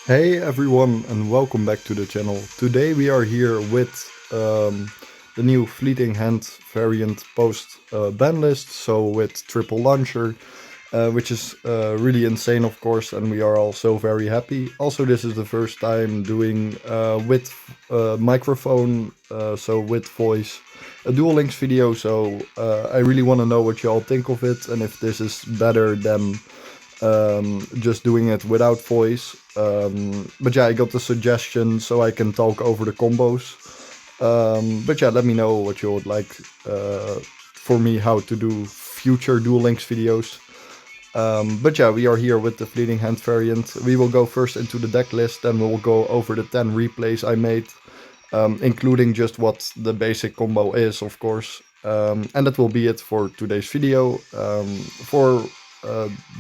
Hey everyone and welcome back to the channel. Today we are here with the new Fleeting Hand variant post ban list, so with triple launcher, which is really insane of course, and we are also very happy. Also, this is the first time doing with microphone, so with voice, a Duel Links video, so I really want to know what you all think of it and if this is better than just doing it without voice. But yeah, I got the suggestion so I can talk over the combos. But yeah, let me know what you would like for me how to do future Duel Links videos. But yeah, we are here with the Fleeting Hand variant. We will go first into the deck list, then we'll go over the 10 replays I made, including just what the basic combo is, of course. And that will be it for today's video. For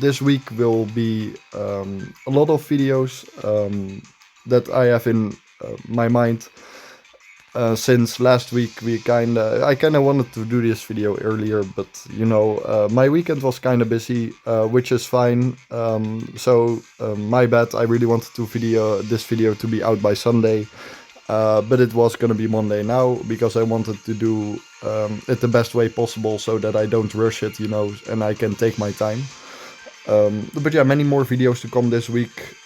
this week will be a lot of videos that I have in my mind. Since last week, I kinda wanted to do this video earlier, but you know, my weekend was kinda busy, which is fine. My bad. I really wanted this video to be out by Sunday, but it was gonna be Monday now because I wanted to do it the best way possible so that I don't rush it, you know, and I can take my time. But yeah, many more videos to come this week.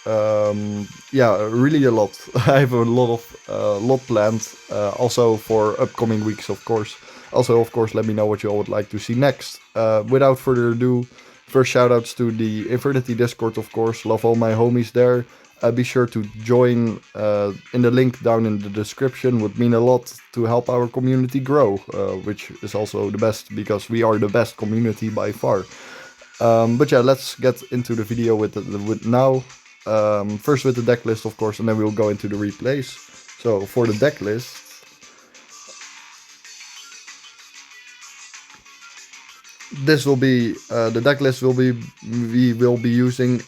Yeah, really a lot. I have a lot planned. Also for upcoming weeks, of course. Also, of course, let me know what you all would like to see next. Without further ado, first shoutouts to the Infernity Discord, of course. Love all my homies there. Be sure to join in the link down in the description. Would mean a lot to help our community grow, which is also the best because we are the best community by far. But yeah, let's get into the video with now. First with the deck list, of course, and then we'll go into the replays. So for the deck list, this will be the deck list we will be using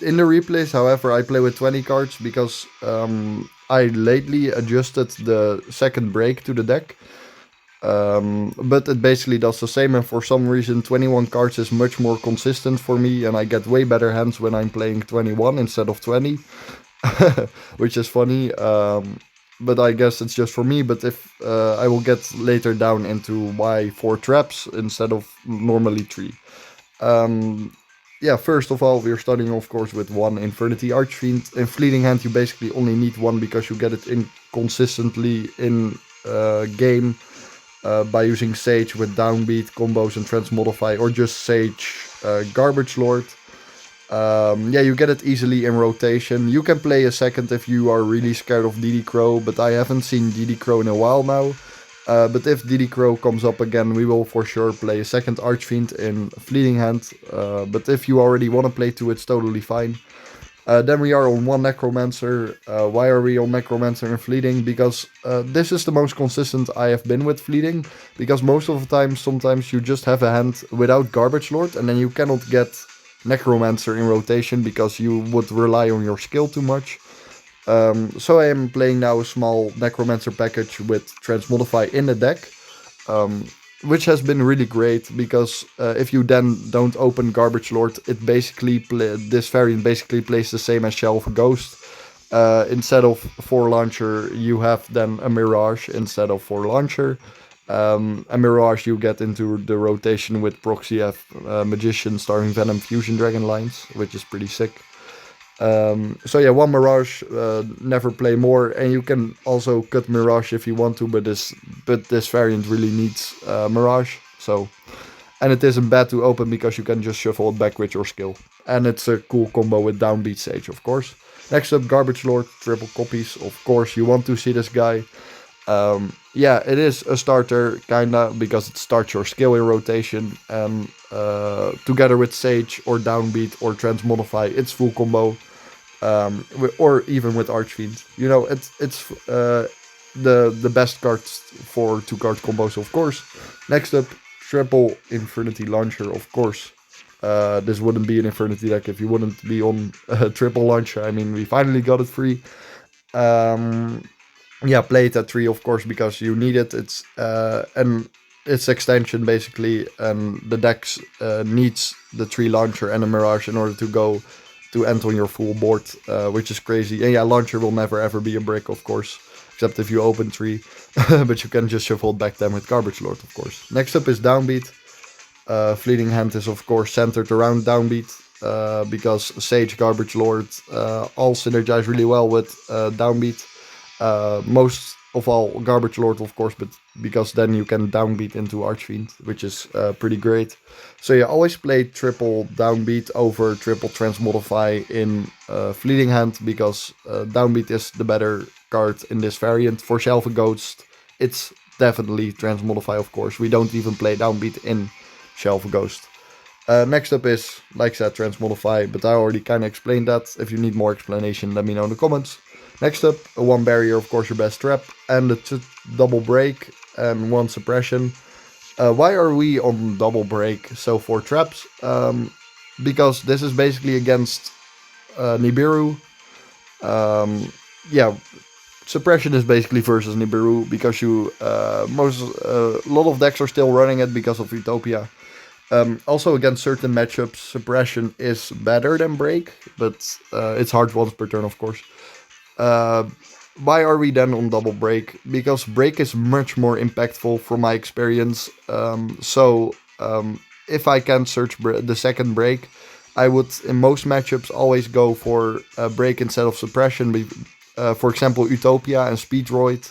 in the replays. However, I play with 20 cards because I lately adjusted the second break to the deck. But it basically does the same, and for some reason 21 cards is much more consistent for me, and I get way better hands when I'm playing 21 instead of 20, which is funny. But I guess it's just for me. But if I will get later down into why 4 traps instead of normally 3. Yeah, first of all, we're starting of course with 1 Infernity Archfiend. In Fleeting Hand you basically only need 1 because you get it in consistently in game. By using Sage with Downbeat, combos, and Transmodify, or just Sage Garbage Lord. Yeah, you get it easily in rotation. You can play a second if you are really scared of DD Crow, but I haven't seen DD Crow in a while now. But if DD Crow comes up again, we will for sure play a second Archfiend in Fleeting Hand. But if you already want to play 2, it's totally fine. Then we are on 1 Necromancer. Why are we on Necromancer and Fleeting? Because this is the most consistent I have been with Fleeting. Because most of the time, sometimes you just have a hand without Garbage Lord, and then you cannot get Necromancer in rotation because you would rely on your skill too much. So I am playing now a small Necromancer package with Transmodify in the deck. Which has been really great because if you then don't open Garbage Lord, it basically this variant basically plays the same as Shell of a Ghost. Instead of 4 launcher, you have then a Mirage instead of 4 launcher. A Mirage you get into the rotation with Proxy F, Magician, Starving Venom, Fusion Dragon lines, which is pretty sick. So yeah, 1 Mirage, never play more, and you can also cut Mirage if you want to, but this variant really needs Mirage. So, and it isn't bad to open because you can just shuffle it back with your skill, and it's a cool combo with Downbeat Sage, of course. Next up, Garbage Lord, triple copies. Of course, you want to see this guy. Yeah, it is a starter kinda because it starts your skill in rotation, and together with Sage or Downbeat or Transmodify, it's full combo. Or even with Archfiend, you know, it's the best cards for 2 card combos, of course. Next up, triple Infernity Launcher, of course. This wouldn't be an Infernity deck if you wouldn't be on triple launcher. I mean, we finally got it free. Yeah, play it at 3, of course, because you need it. And its extension basically, and the deck needs the 3 launcher and a Mirage in order to go to end on your full board, which is crazy. And yeah, launcher will never ever be a brick, of course, except if you open 3, but you can just shuffle it back then with Garbage Lord, of course. Next up is Downbeat. Fleeting Hand is of course centered around Downbeat, because Sage, Garbage Lord all synergize really well with Downbeat. Most of all Garbage Lord, of course, but because then you can downbeat into Archfiend, which is pretty great. So you always play triple downbeat over triple transmodify in Fleeting Hand, because downbeat is the better card in this variant. For Shelf Ghost, it's definitely transmodify, of course. We don't even play downbeat in Shelf Ghost. Next up is, like I said, transmodify, but I already kind of explained that. If you need more explanation, let me know in the comments. Next up, a 1 barrier, of course, your best trap, and a double break and 1 suppression. Why are we on double break? So for traps, because this is basically against Nibiru. Yeah, suppression is basically versus Nibiru, because you a lot of decks are still running it because of Utopia. Also against certain matchups, suppression is better than break, but it's hard once per turn, of course. Why are we then on double break? Because break is much more impactful from my experience. If I can search the second break, I would in most matchups always go for break instead of suppression. For example, Utopia and Speedroid.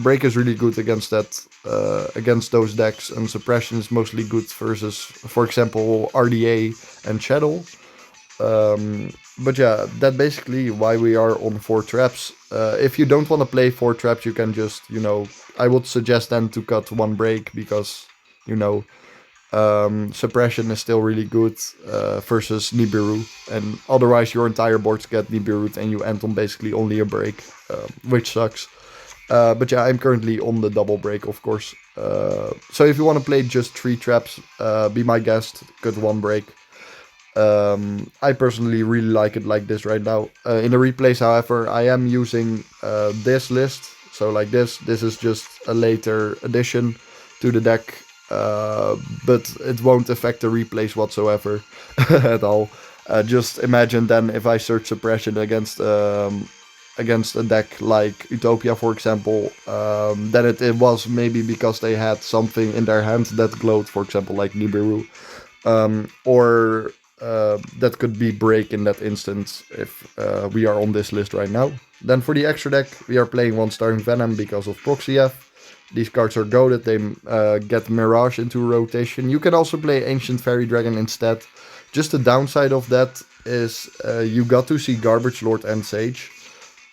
Break is really good against that, against those decks, and suppression is mostly good versus, for example, RDA and Shadow. But yeah, that's basically why we are on 4 traps. If you don't want to play 4 traps, you can just, I would suggest then to cut 1 break, because, suppression is still really good versus Nibiru. And otherwise your entire boards get Nibiru and you end on basically only a break, which sucks. But yeah, I'm currently on the double break, of course. So if you want to play just 3 traps, be my guest, cut 1 break. I personally really like it like this right now. In the replays, however, I am using this list. So like this is just a later addition to the deck, but it won't affect the replays whatsoever at all. Just imagine then if I search suppression against a deck like Utopia, for example, then it was maybe because they had something in their hand that glowed, for example, like Nibiru, or that could be break in that instance if we are on this list right now. Then for the extra deck, we are playing 1 Starving Venom because of Proxy F. These cards are goated, they get Mirage into rotation. You can also play Ancient Fairy Dragon instead. Just the downside of that is you got to see Garbage Lord and Sage.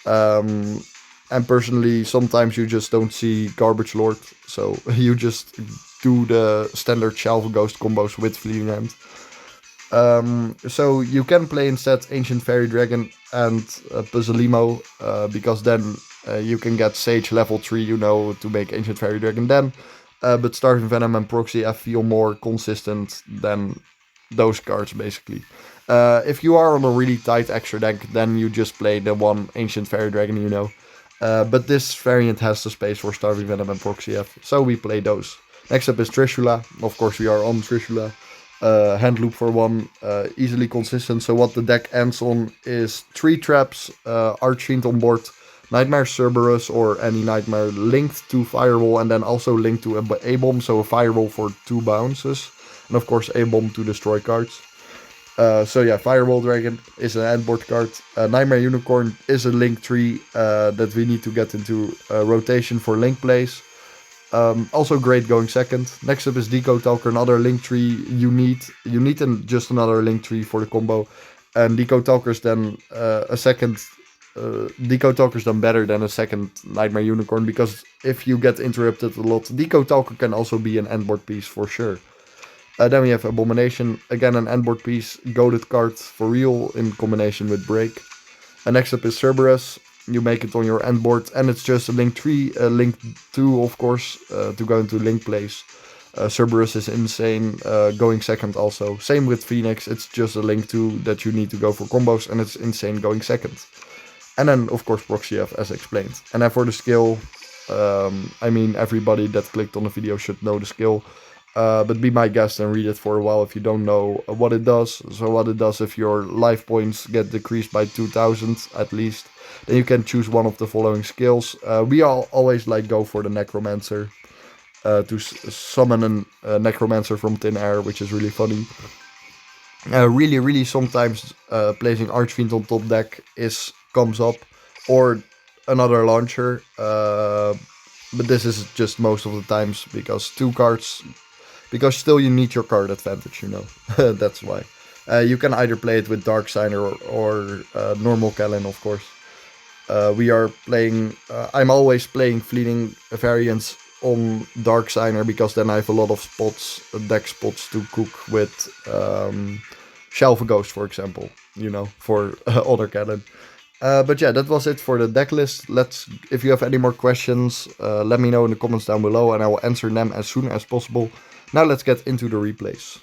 And personally, sometimes you just don't see Garbage Lord, so you just do the standard Shelf Ghost combos with Fleeting Hand. So you can play instead Ancient Fairy Dragon and Puzzlemo, because then you can get Sage level 3, to make Ancient Fairy Dragon then. But Starving Venom and Proxy I feel more consistent than those cards, basically. If you are on a really tight extra deck, then you just play the 1 Ancient Fairy Dragon, But this variant has the space for Starving Venom and Proxy F, so we play those. Next up is Trishula. Of course, we are on Trishula. Hand loop for 1, easily consistent. So what the deck ends on is 3 traps, Archfiend on board, Nightmare Cerberus or any Nightmare linked to Firewall, and then also linked to a bomb, so a Firewall for 2 bounces, and of course a bomb to destroy cards. So yeah, Firewall Dragon is an end board card. Nightmare Unicorn is a link tree that we need to get into rotation for link plays. Also great going second. Next up is Deco Talker, another link tree you need. You need just another link tree for the combo. And Deco Talker is then a second. Deco Talker is then better than a second Nightmare Unicorn, because if you get interrupted a lot, Deco Talker can also be an endboard piece for sure. Then we have Abomination, again an endboard piece, goated card for real in combination with Break. And next up is Cerberus. You make it on your end board, and it's just a link 3, link 2, of course, to go into link plays. Cerberus is insane, going second also. Same with Phoenix, it's just a link 2 that you need to go for combos, and it's insane going second. And then, of course, Proxy F, as explained. And then for the skill, I mean, everybody that clicked on the video should know the skill. But be my guest and read it for a while if you don't know what it does. So what it does, if your life points get decreased by 2000 at least, then you can choose one of the following skills. We all always like go for the Necromancer. To summon a Necromancer from thin air, which is really funny. Really sometimes placing Archfiend on top deck comes up, or another launcher. But this is just most of the times because 2 cards, because still you need your card advantage, you know. That's why. You can either play it with Dark Signer or normal Kellen, of course. We are playing. I'm always playing Fleeting variants on Dark Signer because then I have a lot of spots, deck spots to cook with Shelf Ghost, for example, you know, for other Cannon. But yeah, that was it for the deck list. If you have any more questions, let me know in the comments down below and I will answer them as soon as possible. Now let's get into the replays.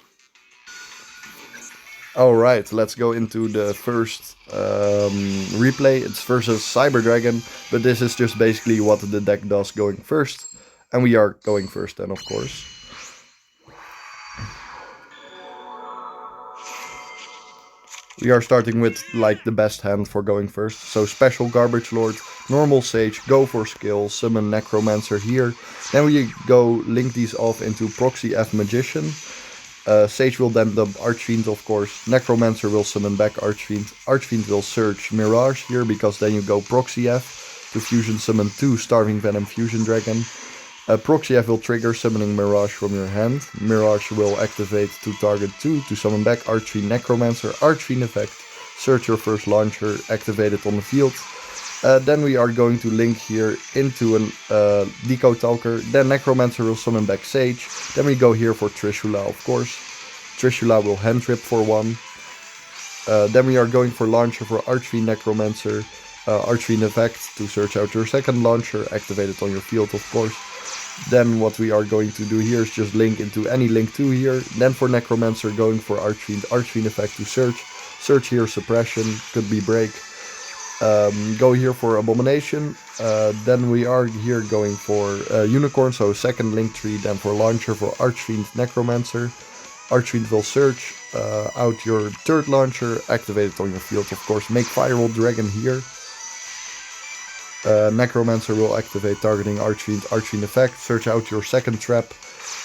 Alright, let's go into the first replay. It's versus Cyber Dragon, but this is just basically what the deck does going first. And we are going first then, of course. We are starting with like the best hand for going first. So Special Garbage Lord, normal Sage, go for skill, summon Necromancer here. Then we go link these off into Proxy F Magician. Sage will then dump Archfiend, of course. Necromancer will summon back Archfiend. Archfiend will search Mirage here because then you go Proxy F to fusion summon 2 Starving Venom Fusion Dragon. Proxy F will trigger summoning Mirage from your hand. Mirage will activate to target 2 to summon back Archfiend Necromancer. Archfiend effect, search your first launcher, activate it on the field. Then we are going to link here into a Deco Talker. Then Necromancer will summon back Sage. Then we go here for Trishula, of course. Trishula will hand trip for 1. Then we are going for launcher for Archfiend Necromancer. Archfiend effect to search out your second launcher, activate it on your field, of course. Then what we are going to do here is just link into any link 2 here. Then for Necromancer going for Archfiend, Archfiend effect to search. Search here Suppression, could be break. Go here for Abomination. Then we are here going for Unicorn, so second link tree. Then for launcher for Archfiend Necromancer. Archfiend will search out your third launcher, activate it on your field, of course. Make Firewall Dragon here. Necromancer will activate targeting Archfiend, Archfiend effect, search out your second trap.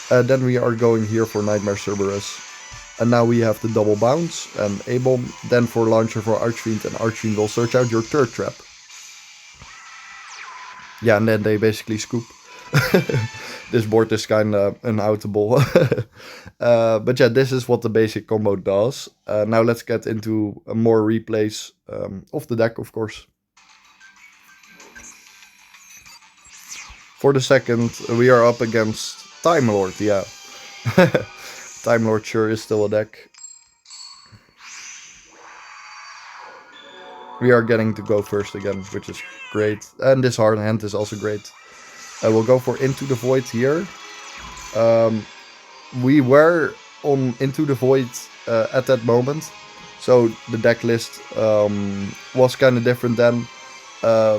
Then we are going here for Nightmare Cerberus. And now we have the double bounce and A-bomb. Then for launcher for Archfiend, and Archfiend will search out your third trap. Yeah, and then they basically scoop. This board is kinda unoutable. But yeah, this is what the basic combo does. Now let's get into more replays of the deck, of course. For the second, we are up against Time Lord, yeah. Time Lord sure is still a deck. We are getting to go first again, which is great. And this hard hand is also great. We'll go for Into the Void here. We were on Into the Void at that moment. So the deck list was kind of different then.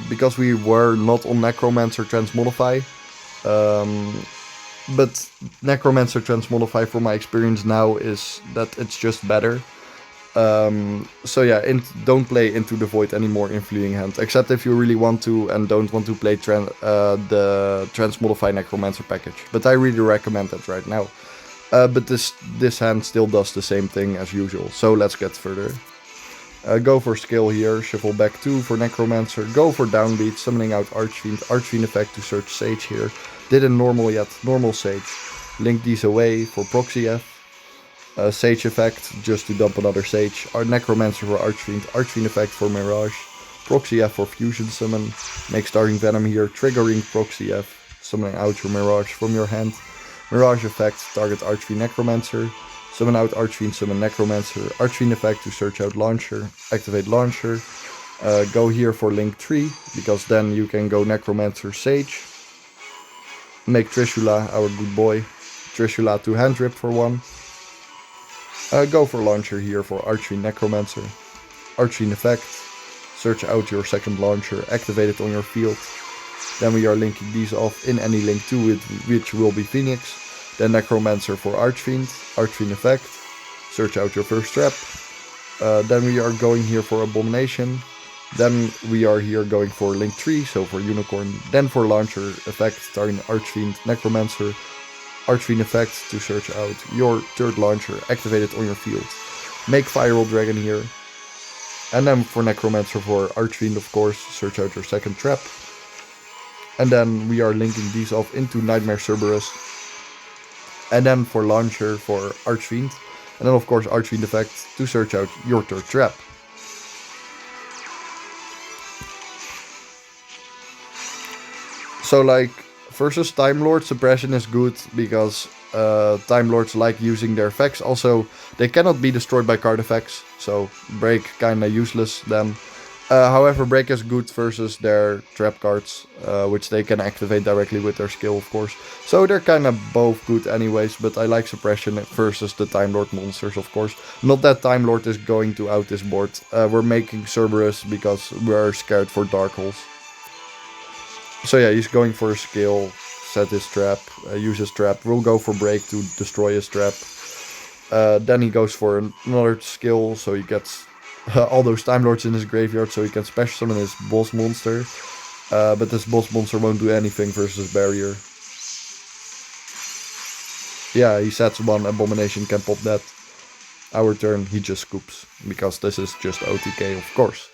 Because we were not on Necromancer Transmodify. But Necromancer Transmodify, from my experience now, is that it's just better. So yeah, don't play Into the Void anymore in Fleeting Hand. Except if you really want to and don't want to play the Transmodify Necromancer package. But I really recommend that right now. But this hand still does the same thing as usual. So let's get further. Go for skill here, shuffle back 2 for Necromancer, go for downbeat, summoning out Archfiend, Archfiend effect to search Sage here. Didn't normal yet, normal Sage. Link these away for Proxy F. Sage effect, just to dump another Sage. Our Necromancer for Archfiend, Archfiend effect for Mirage. Proxy F for Fusion Summon. Make Starting Venom here, triggering Proxy F, summoning out your Mirage from your hand. Mirage effect, target Archfiend Necromancer. Summon out Archfiend, summon Necromancer, Archfiend effect to search out Launcher, activate Launcher, go here for Link 3, because then you can go Necromancer, Sage, make Trishula, our good boy, Trishula to hand rip for 1, go for Launcher here for Archfiend Necromancer, Archfiend effect, search out your second Launcher, activate it on your field, then we are linking these off in any link 2, which will be Phoenix. Then Necromancer for Archfiend, Archfiend effect, search out your first trap. Then we are going here for Abomination. Then we are here going for Link 3, so for Unicorn. Then for Launcher effect, starting Archfiend, Necromancer, Archfiend effect to search out your third launcher, activate it on your field. Make Viral Dragon here. And then for Necromancer for Archfiend, of course, search out your second trap. And then we are linking these off into Nightmare Cerberus. And then for Launcher for Archfiend. And then of course Archfiend effect to search out your third trap. So like versus Time Lord, Suppression is good because Time Lords like using their effects. Also, they cannot be destroyed by card effects, so Break kinda useless then. However, Break is good versus their trap cards, which they can activate directly with their skill, of course. So they're kinda both good anyways, but I like Suppression versus the Time Lord monsters, of course. Not that Time Lord is going to out this board. We're making Cerberus because we're scared for Dark Holes. So yeah, he's going for a skill, set his trap, use his trap. We'll go for Break to destroy his trap. Then he goes for another skill, so he gets all those Time Lords in his graveyard, so he can special summon his boss monster. But this boss monster won't do anything versus Barrier. Yeah, he sets one, Abomination can pop that. Our turn, he just scoops, because this is just OTK, of course.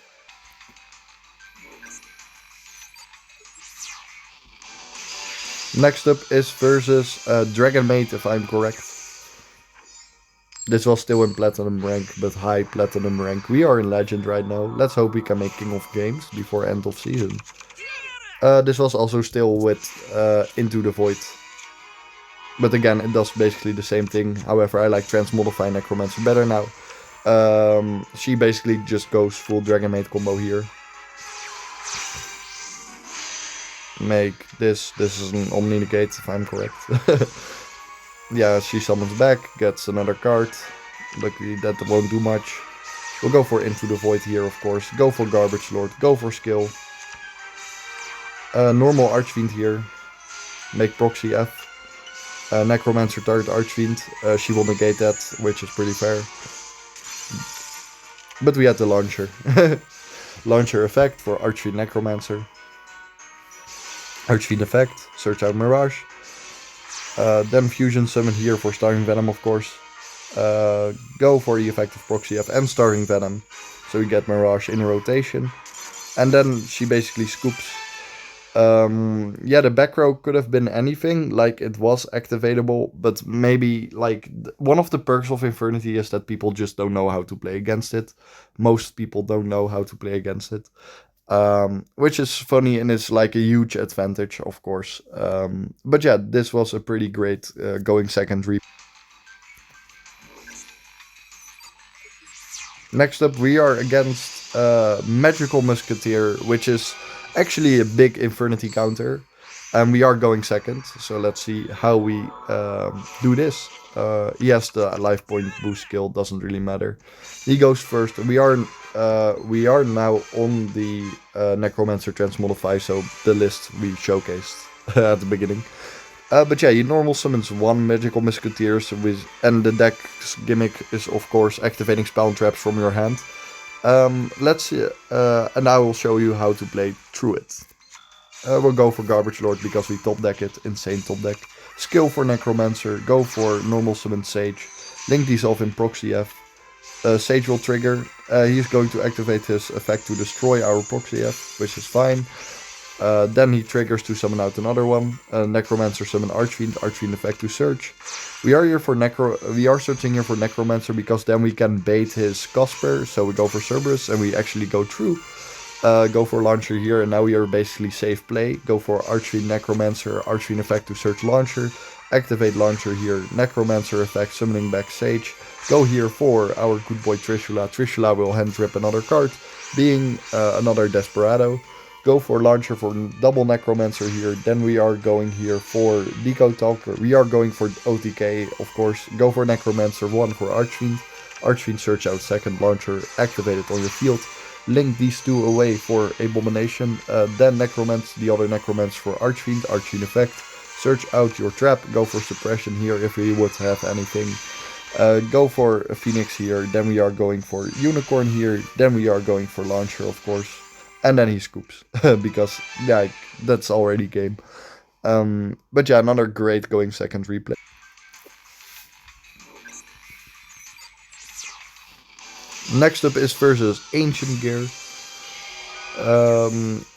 Next up is versus Dragon Maid, if I'm correct. This was still in Platinum rank, but high Platinum rank. We are in Legend right now. Let's hope we can make King of Games before end of season. This was also still with Into the Void. But again, it does basically the same thing. However, I like Transmodify Necromancer better now. She basically just goes full Dragon Maid combo here. Make this is an Omni Negate if I'm correct. Yeah, she summons back, gets another card. Luckily that won't do much. We'll go for Into the Void here, of course. Go for Garbage Lord, go for skill. Normal Archfiend here. Make Proxy F. Necromancer target Archfiend. She will negate that, which is pretty fair. But we had the Launcher. Launcher effect for Archfiend Necromancer. Archfiend effect, search out Mirage. Then Fusion Summon here for Starving Venom, of course. Go for the effect of Proxy F and Starving Venom. So we get Mirage in rotation. And then she basically scoops. Yeah, the back row could have been anything, like it was activatable, but maybe like one of the perks of Infernity is that people just don't know how to play against it. Most people don't know how to play against it. Which is funny and is like a huge advantage, of course. But yeah, this was a pretty great going second reap. Next up, we are against Magical Musketeer, which is actually a big Infernity counter. And we are going second, so let's see how we do this. Yes, the life point boost skill doesn't really matter. He goes first. We are now on the Necromancer Transmodify, so the list we showcased at the beginning. But yeah, he normal summons one Magical Musketeers, and the deck's gimmick is of course activating spell and traps from your hand. Let's see, and I will show you how to play through it. We'll go for Garbage Lord because we top deck it, insane top deck. Skill for Necromancer, go for normal summon Sage. Link these off in Proxy F. Sage will trigger. He's going to activate his effect to destroy our Proxy F, which is fine. Then he triggers to summon out another one. Necromancer summon Archfiend, Archfiend effect to search. We are searching here for Necromancer because then we can bait his Casper. So we go for Cerberus and we actually go through. Go for Launcher here, and now we are basically safe play. Go for Archfiend Necromancer, Archfiend effect to search Launcher. Activate Launcher here, Necromancer effect, summoning back Sage. Go here for our good boy Trishula. Trishula will hand drip another card, being another Desperado. Go for Launcher for double Necromancer here. Then we are going here for Decode Talker. We are going for OTK, of course. Go for Necromancer 1 for Archfiend. Archfiend search out second Launcher, activate it on your field. Link these two away for Abomination. Then Necromancer, the other Necromancer for Archfiend, Archfiend effect. search out your trap, go for suppression here if we would have anything. Go for a Phoenix here, then we are going for Unicorn here, then we are going for Launcher, of course. And then he scoops, because, yeah, that's already game. But yeah, another great going second replay. Next up is versus Ancient Gear.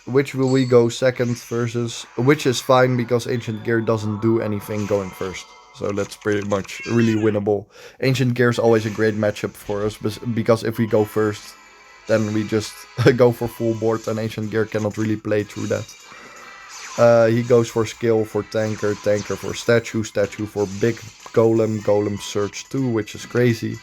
Which will we go second versus? Which is fine because Ancient Gear doesn't do anything going first. So that's pretty much really winnable. Ancient Gear is always a great matchup for us because if we go first, then we just go for full board and Ancient Gear cannot really play through that. He goes for skill, for tanker, tanker for statue, statue for big golem, golem search 2, which is crazy.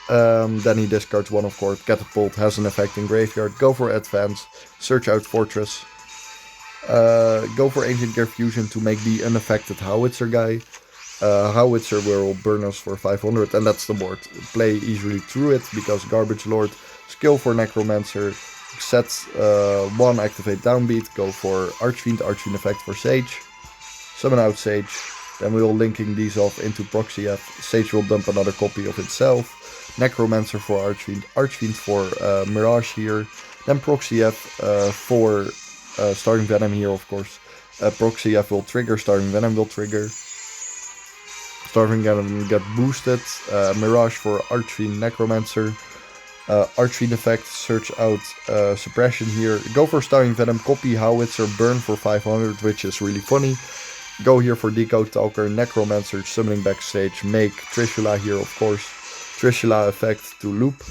Then he discards one, of course. Catapult has an effect in graveyard. Go for advance. Search out fortress. Go for Ancient Gear Fusion to make the unaffected Howitzer guy. Howitzer will burn us for 500 and that's the board. Play easily through it because Garbage Lord. Skill for Necromancer. Set 1, activate downbeat. Go for Archfiend, Archfiend effect for Sage. Summon out Sage. Then we will linking these off into Proxy F. Sage will dump another copy of itself. Necromancer for Archfiend, Archfiend for Mirage here. Then Proxy F for Starting Venom here, of course. Proxy F will trigger, Starting Venom will trigger. Starting Venom get boosted. Mirage for Archfiend, Necromancer. Archfiend effect, search out suppression here. Go for Starting Venom, copy Howitzer, burn for 500, which is really funny. Go here for Decode Talker, Necromancer, summoning back Sage, make Trishula here, of course. Trishula effect to loop.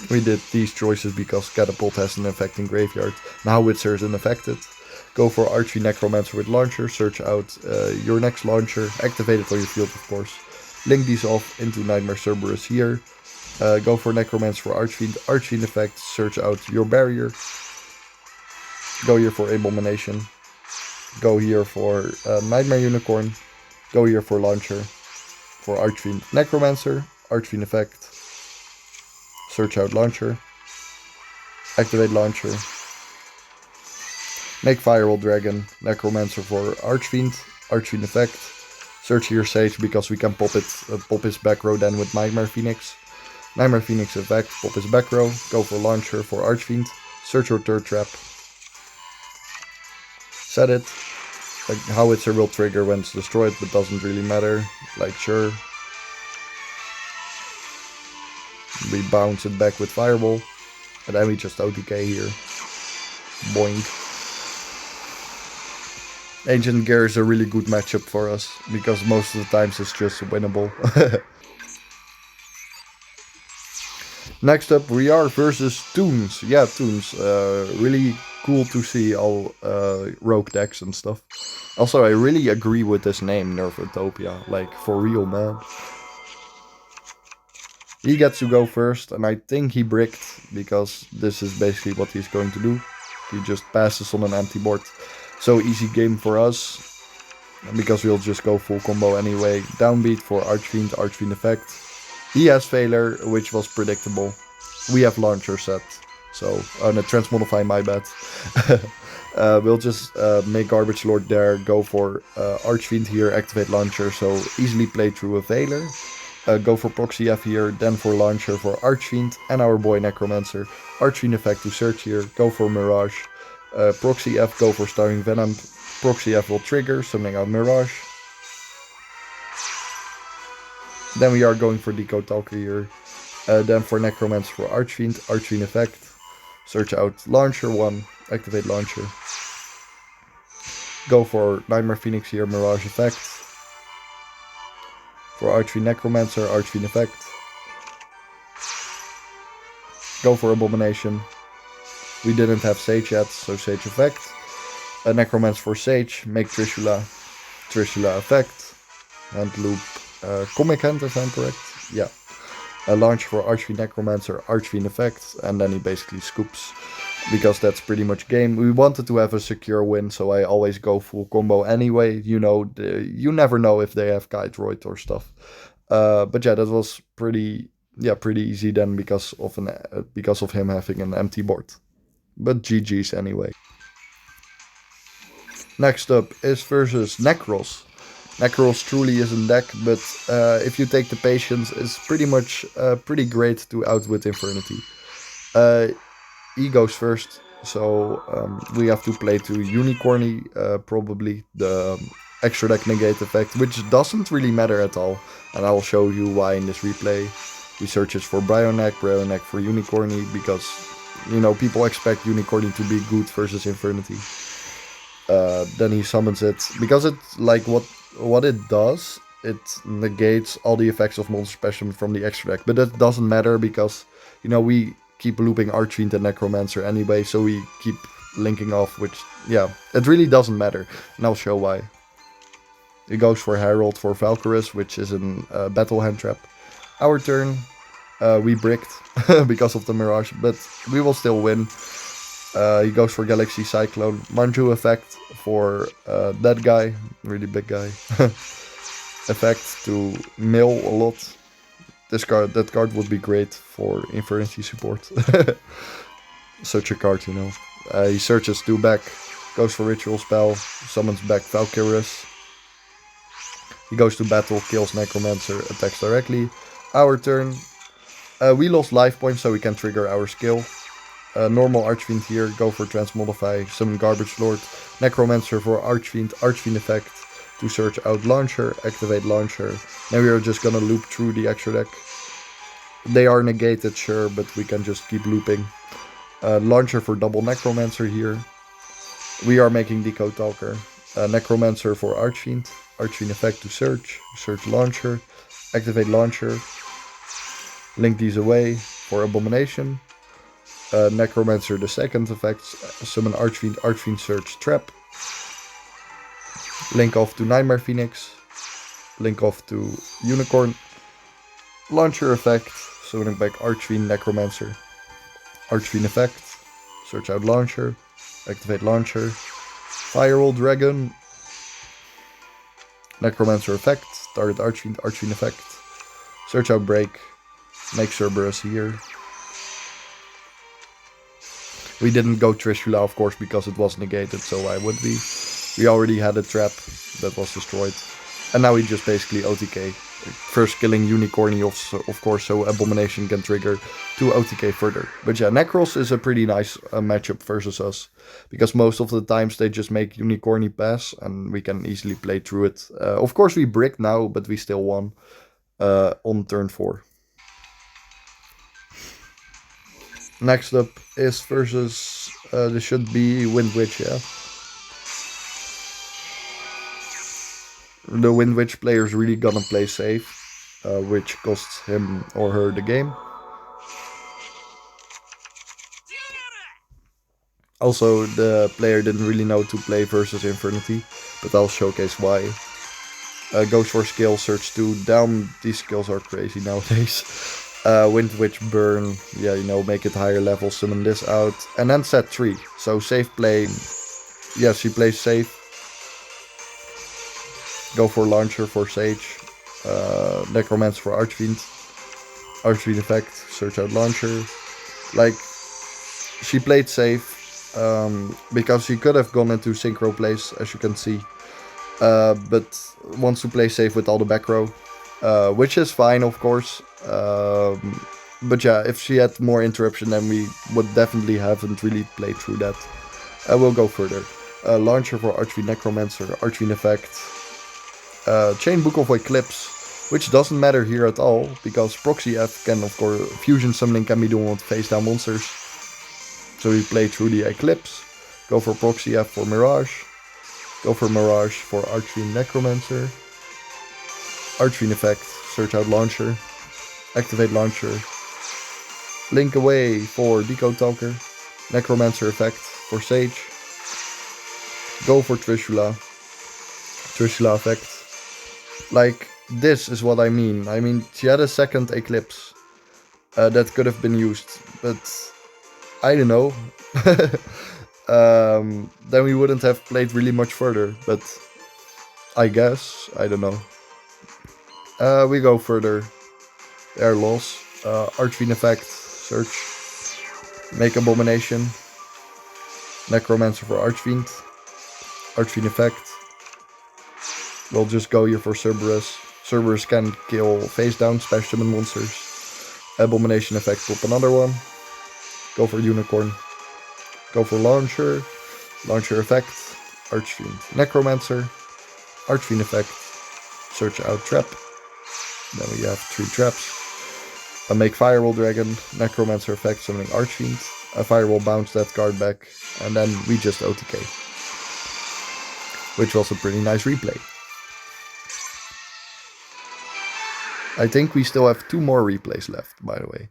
We did these choices because Catapult has an effect in graveyard. Now Howitzer is unaffected. Go for Archie Necromancer with Launcher. Search out your next Launcher. Activate it on your field, of course. Link these off into Nightmare Cerberus here. Go for Necromancer for Archfiend. Archfiend effect. Search out your barrier. Go here for Abomination. Go here for Nightmare Unicorn. Go here for Launcher. For Archfiend Necromancer, Archfiend effect, search out Launcher, activate Launcher, make Firewall Dragon, Necromancer for Archfiend, Archfiend effect, search here Sage because we can pop his back row then with Nightmare Phoenix, Nightmare Phoenix effect, pop his back row, go for Launcher for Archfiend, search your third trap, set it. Like Howitzer will trigger when it's destroyed, but doesn't really matter. Like sure. We bounce it back with Fireball. And then we just OTK here. Boink. Ancient Gear is a really good matchup for us. Because most of the times it's just winnable. Next up we are versus Toons. Yeah, Toons. Really cool to see all rogue decks and stuff. Also, I really agree with this name, Nerf Utopia. Like, for real, man. He gets to go first, and I think he bricked, because this is basically what he's going to do. He just passes on an empty board. So, easy game for us, because we'll just go full combo anyway. Downbeat for Archfiend, Archfiend effect. He has Failure, which was predictable. We have Launcher set. So, no, Transmodify, my bad. We'll just make Garbage Lord there, go for Archfiend here, activate Launcher, so easily play through a Veiler. Go for Proxy F here, then for Launcher for Archfiend and our boy Necromancer. Archfiend effect to search here, go for Mirage. Proxy F, go for Starting Venom. Proxy F will trigger, summoning out Mirage. Then we are going for Decode Talker here. Then for Necromancer for Archfiend, Archfiend effect. Search out Launcher 1, activate Launcher. Go for Nightmare Phoenix here, Mirage effect. For Archfiend Necromancer, Archfiend effect. Go for Abomination. We didn't have Sage yet, so Sage effect. Necromancer for Sage, make Trishula. Trishula effect. Hand loop Comic Hand, if I'm correct. Yeah. Launch for Archfiend Necromancer, Archfiend effect, and then he basically scoops. Because that's pretty much game. We wanted to have a secure win, so I always go full combo anyway. You know, you never know if they have Kite Droid or stuff. But yeah, that was pretty easy then because of him having an empty board. But GG's anyway. Next up is versus Necros. Necros truly is a deck, but if you take the patience, it's pretty much pretty great to outwit Infernity. He goes first, so we have to play to Unicorny, probably the extra deck negate effect, which doesn't really matter at all, and I'll show you why in this replay. He searches for Bryoneck for Unicorny, because, you know, people expect Unicorny to be good versus Infernity. Then he summons it, because it's like what it does, it negates all the effects of Monster Passion from the extra deck, but that doesn't matter because, you know, we keep looping Archfiend and Necromancer anyway, so we keep linking off, which, yeah, it really doesn't matter, and I'll show why. He goes for Herald for Valkyrus, which is a battle hand trap. Our turn, we bricked because of the Mirage, but we will still win. He goes for Galaxy Cyclone, Manju effect for that guy, really big guy. Effect to mill a lot. That card would be great for Infernity support. Such a card, you know. He searches 2 back, goes for Ritual Spell, summons back Valkyrus. He goes to battle, kills Necromancer, attacks directly. Our turn. We lost life points, so we can trigger our skill. Normal Archfiend here, go for Transmodify, summon Garbage Lord. Necromancer for Archfiend effect to search out Launcher, activate Launcher. Now we are just gonna loop through the extra deck. They are negated, sure, but we can just keep looping. Launcher for double Necromancer here. We are making Decode Talker. Necromancer for Archfiend effect to search Launcher, activate Launcher. Link these away for Abomination. Necromancer the second effect, summon Archfiend search trap. Link off to Nightmare Phoenix. Link off to Unicorn. Launcher effect, summoning back Archfiend Necromancer. Archfiend effect, search out Launcher, activate Launcher. Firewall Dragon. Necromancer effect, target Archfiend effect. Search out Break, make Cerberus here. We didn't go Trishula, of course, because it was negated, so why would we? We already had a trap that was destroyed. And now we just basically OTK. First killing Unicorny, of course, so Abomination can trigger to OTK further. But yeah, Necros is a pretty nice matchup versus us. Because most of the times they just make Unicorny pass, and we can easily play through it. Of course we brick now, but we still won on turn 4. Next up is versus, this should be Wind Witch, yeah. The Wind Witch player is really gonna play safe, which costs him or her the game. Also, the player didn't really know to play versus Infernity, but I'll showcase why. Goes for skill, search 2, damn, these skills are crazy nowadays. Wind Witch burn, yeah, you know, make it higher level, summon this out, and then set 3. So safe play, yes, she plays safe. Go for Launcher for Sage, Necromancer for Archfiend effect, search out Launcher. Like, she played safe, because she could have gone into synchro plays, as you can see. But wants to play safe with all the back row, which is fine, of course. But yeah, if she had more interruption, then we would definitely haven't really played through that. I will go further. Launcher for Archfiend Necromancer, Archfiend effect. Chain Book of Eclipse, which doesn't matter here at all, because Proxy F can, of course, fusion summoning can be done with face down monsters. So we play through the Eclipse, go for Proxy F for Mirage, go for Mirage for Archfiend Necromancer, Archfiend effect, search out Launcher, activate Launcher, link away for Decode Talker, Necromancer effect for Sage, go for Trishula effect. Like, this is what I mean. I mean, she had a second Eclipse that could have been used, but I don't know. Then we wouldn't have played really much further, but I guess, I don't know. We go further. Air loss, Archfiend effect, search, make Abomination, Necromancer for Archfiend, Archfiend effect. We'll just go here for Cerberus. Cerberus can kill face down, special summon monsters. Abomination effect, pop another one. Go for Unicorn. Go for Launcher. Launcher effect. Archfiend. Necromancer. Archfiend effect. Search out Trap. Then we have 3 traps. Make Firewall Dragon. Necromancer effect, summoning Archfiend. A Firewall bounce that card back. And then we just OTK. Which was a pretty nice replay. I think we still have 2 more replays left, by the way.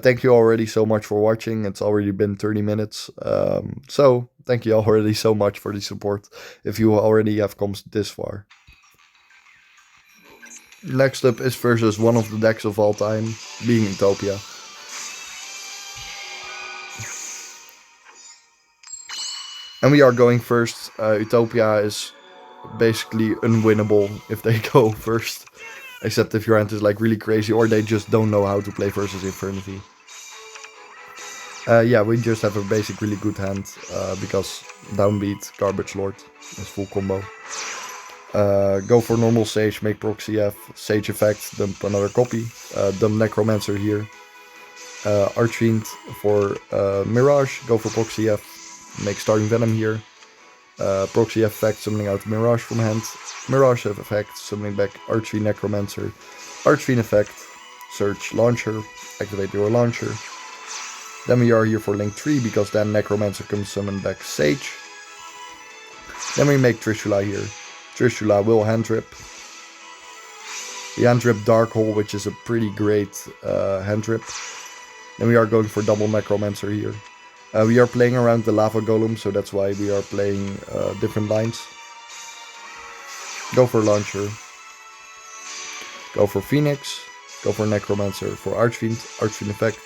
Thank you already so much for watching. It's already been 30 minutes. So, thank you already so much for the support, if you already have come this far. Next up is versus one of the decks of all time, being Utopia. And we are going first. Utopia is basically unwinnable if they go first. Except if your hand is like really crazy or they just don't know how to play versus Infernity. Yeah, we just have a basic really good hand because Downbeat, Garbage Lord is full combo. Go for normal Sage, make Proxy F, Sage effect, dump another copy. Dump Necromancer here. Archfiend for Mirage, go for Proxy F, make Starting Venom here. Proxy effect, summoning out Mirage from hand. Mirage effect, summoning back Archfiend Necromancer. Archfiend effect, search Launcher, activate your Launcher. Then we are here for Link 3, because then Necromancer can summon back Sage. Then we make Trishula here. Trishula will hand drip. The hand drip Dark Hole, which is a pretty great hand drip. Then we are going for double Necromancer here. We are playing around the Lava Golem, so that's why we are playing different lines. Go for Launcher. Go for Phoenix. Go for Necromancer for Archfiend. Archfiend effect.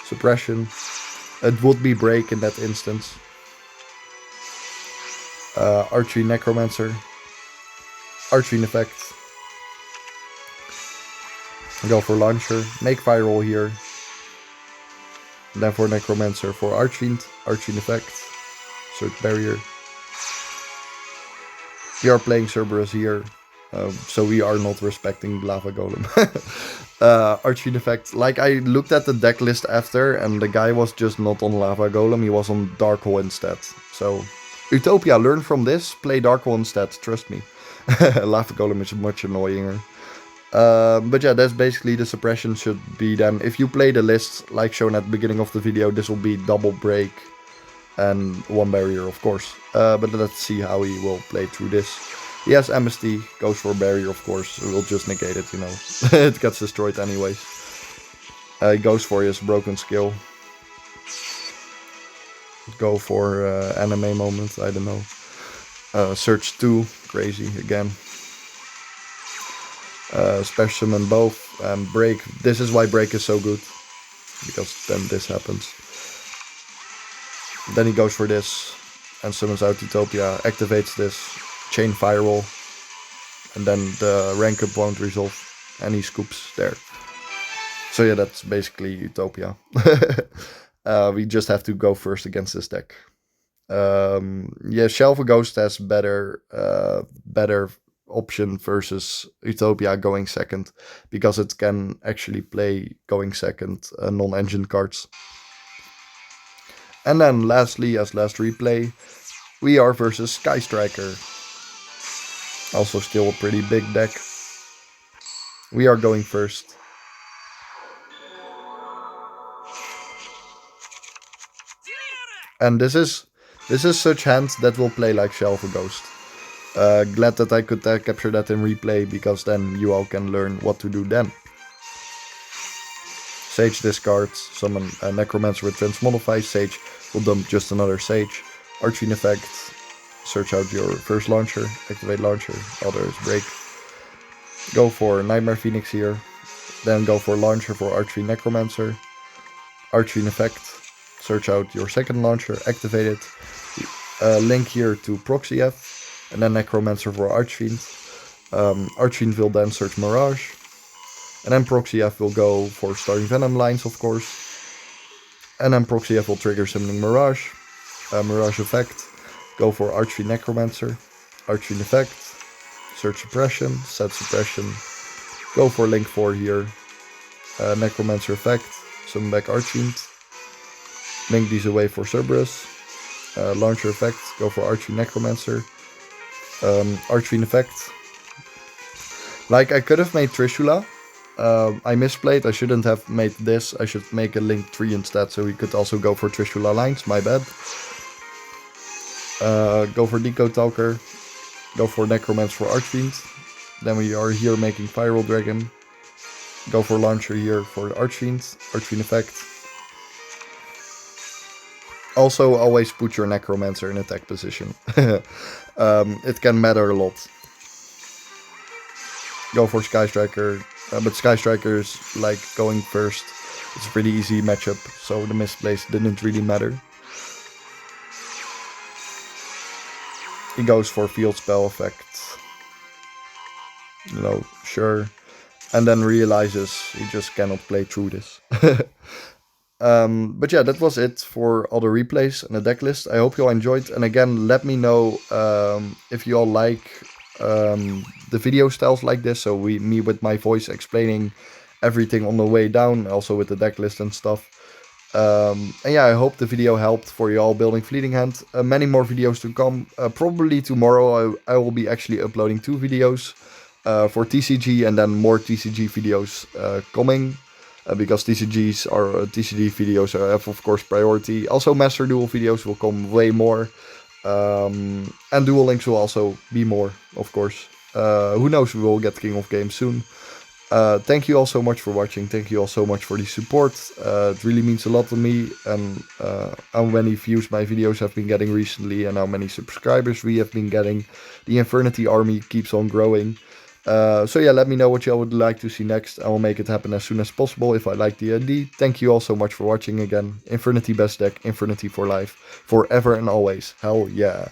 Suppression. It would be break in that instance. Archfiend Necromancer. Archfiend effect. Go for Launcher. Make Firewall here. Then for Necromancer for Archfiend. Archfiend effect. Search Barrier. We are playing Cerberus here. So we are not respecting Lava Golem. Archfiend effect. Like, I looked at the deck list after, and the guy was just not on Lava Golem, he was on Dark Hole instead. So, Utopia, learn from this, play Dark Hole instead, trust me. Lava Golem is much annoyinger. But yeah, that's basically the suppression should be then. If you play the list, like shown at the beginning of the video, this will be double break and 1 barrier, of course. But let's see how he will play through this. He has MST, goes for barrier, of course. We'll just negate it, you know. It gets destroyed anyways. He goes for his broken skill. Go for anime moment, I don't know. Search 2, crazy again. Special summon both and break. This is why break is so good, because then this happens. Then he goes for this and summons out Utopia, activates this, chain Firewall, and then the rank up won't resolve, and he scoops there. So yeah, that's basically Utopia. We just have to go first against this deck. Yeah, Shelva Ghost has better option versus Utopia going second, because it can actually play going second non-engine cards. And then lastly, as last replay, we are versus Sky Striker. Also still a pretty big deck. We are going first. And this is such hands that will play like Shelva Ghost. Glad that I could capture that in replay, because then you all can learn what to do then. Sage discards, summon a Necromancer with Transmodify. Sage will dump just another Sage. Archfiend effect, search out your first Launcher, activate Launcher, others break. Go for Nightmare Phoenix here, then go for Launcher for Archfiend Necromancer. Archfiend effect, search out your second Launcher, activate it. Link here to Proxy F, and then Necromancer for Archfiend. Archfiend will then search Mirage. And then Proxy F will go for Starting Venom lines, of course. And then Proxy F will trigger summoning Mirage. Mirage effect. go for Archery Necromancer, Archery Effect, search Suppression, set Suppression, go for Link 4 here, Necromancer Effect, summon back Archfiend, link these away for Cerberus, Launcher Effect, go for Archery Necromancer, Archery Effect. Like, I could have made Trishula. I misplayed, I shouldn't have made this, I should make a Link 3 instead, so we could also go for Trishula lines, my bad. Go for Decode Talker, go for Necromancer for Archfiend. Then we are here making Firewall Dragon. Go for Launcher here for the Archfiend, Archfiend Effect. Also, always put your Necromancer in attack position. It can matter a lot. Go for Sky Striker, but Sky Striker is like going first. It's a pretty easy matchup, so the misplace didn't really matter. He goes for Field Spell Effect. You know, sure. And then realizes he just cannot play through this. But yeah, that was it for all the replays and the deck list. I hope you all enjoyed. And again, let me know if you all like the video styles like this. So me with my voice explaining everything on the way down, also with the deck list and stuff. And yeah, I hope the video helped for you all building Fleeting Hand. Many more videos to come. Probably tomorrow I will be actually uploading 2 videos for TCG, and then more TCG videos coming. Because TCG videos have of course priority. Also Master Duel videos will come way more. And Duel Links will also be more, of course. Who knows, we will get King of Games soon. Thank you all so much for watching. Thank you all so much for the support. It really means a lot to me. And how many views my videos have been getting recently, and how many subscribers we have been getting. The Infernity army keeps on growing. So yeah, let me know what you all would like to see next. I will make it happen as soon as possible if I like the idea. Thank you all so much for watching again. Infernity best deck, Infernity for life, forever and always. Hell yeah.